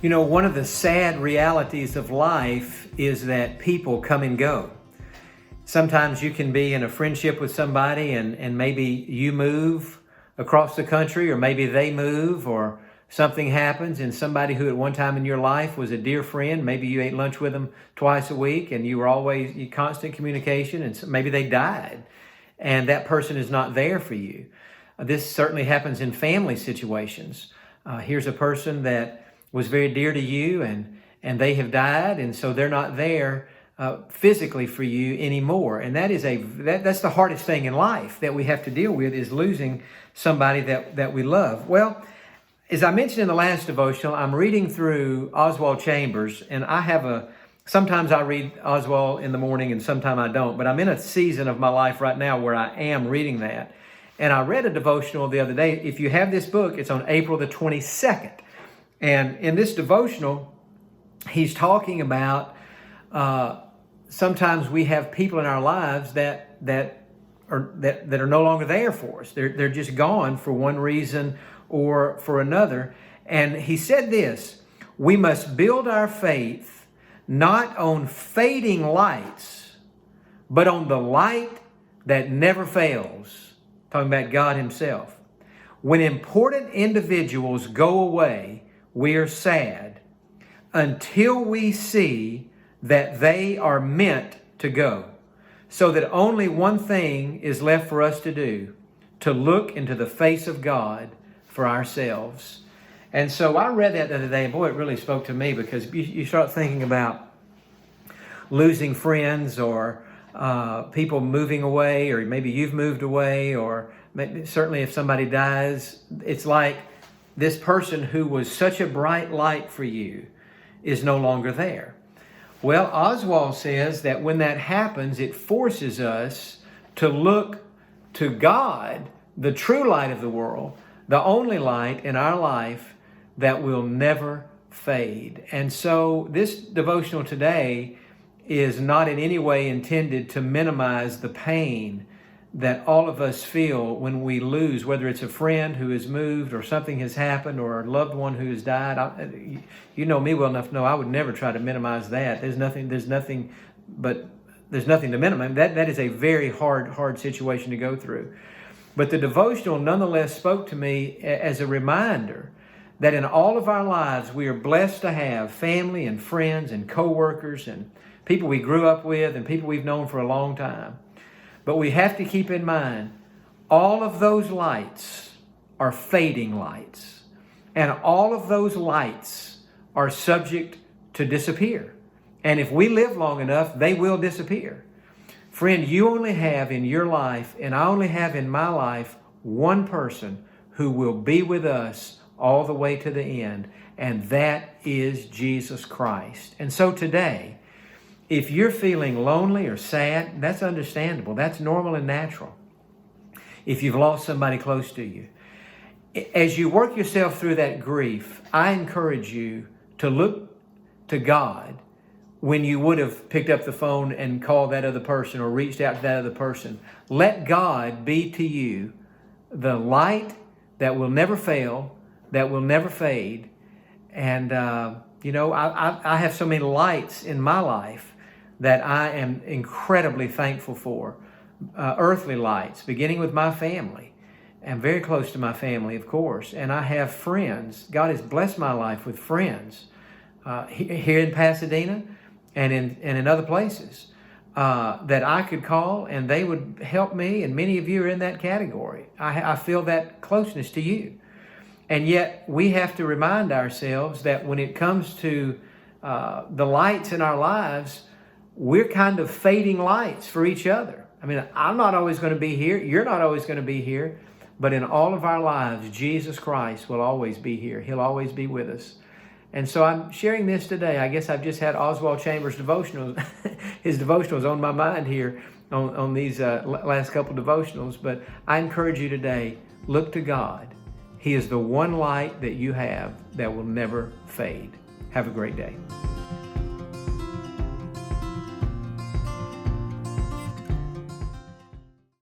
You know, one of the sad realities of life is that people come and go. Sometimes you can be in a friendship with somebody and maybe you move across the country, or maybe they move, or something happens and somebody who at one time in your life was a dear friend, maybe you ate lunch with them twice a week and you were always in constant communication, and maybe they died and that person is not there for you. This certainly happens in family situations. Here's a person that was very dear to you and they have died, and so they're not there physically for you anymore. And that's the hardest thing in life that we have to deal with, is losing somebody that we love. Well, as I mentioned in the last devotional, I'm reading through Oswald Chambers, and sometimes I read Oswald in the morning and sometimes I don't, but I'm in a season of my life right now where I am reading that. And I read a devotional the other day. If you have this book, it's on April the 22nd. And in this devotional, he's talking about sometimes we have people in our lives that are no longer there for us. They're just gone for one reason or for another. And he said this: we must build our faith not on fading lights, but on the light that never fails. Talking about God himself. When important individuals go away, we are sad until we see that they are meant to go, so that only one thing is left for us to do: to look into the face of God for ourselves. And so I read that the other day, and boy, it really spoke to me, because you start thinking about losing friends, or people moving away, or maybe you've moved away, or certainly if somebody dies, it's like this person who was such a bright light for you is no longer there. Well, Oswald says that when that happens, it forces us to look to God, the true light of the world, the only light in our life that will never fade. And so this devotional today is not in any way intended to minimize the pain that all of us feel when we lose, whether it's a friend who has moved, or something has happened, or a loved one who has died. You know me well enough to know I would never try to minimize that. There's nothing to minimize. That is a very hard situation to go through. But the devotional nonetheless spoke to me as a reminder that in all of our lives, we are blessed to have family and friends and co-workers and people we grew up with and people we've known for a long time. But we have to keep in mind, all of those lights are fading lights. And all of those lights are subject to disappear. And if we live long enough, they will disappear. Friend, you only have in your life, and I only have in my life, one person who will be with us all the way to the end, and that is Jesus Christ. And so today, if you're feeling lonely or sad, that's understandable. That's normal and natural. If you've lost somebody close to you, as you work yourself through that grief, I encourage you to look to God when you would have picked up the phone and called that other person or reached out to that other person. Let God be to you the light that will never fail, that will never fade. And, I have so many lights in my life that I am incredibly thankful for. Earthly lights, beginning with my family. I'm very close to my family, of course. And I have friends. God has blessed my life with friends here in Pasadena and in other places that I could call and they would help me. And many of you are in that category. I feel that closeness to you. And yet we have to remind ourselves that when it comes to the lights in our lives, we're kind of fading lights for each other. I mean, I'm not always going to be here. You're not always going to be here. But in all of our lives, Jesus Christ will always be here. He'll always be with us. And so I'm sharing this today. I guess I've just had Oswald Chambers' devotionals. His devotionals on my mind here on these last couple devotionals. But I encourage you today, look to God. He is the one light that you have that will never fade. Have a great day.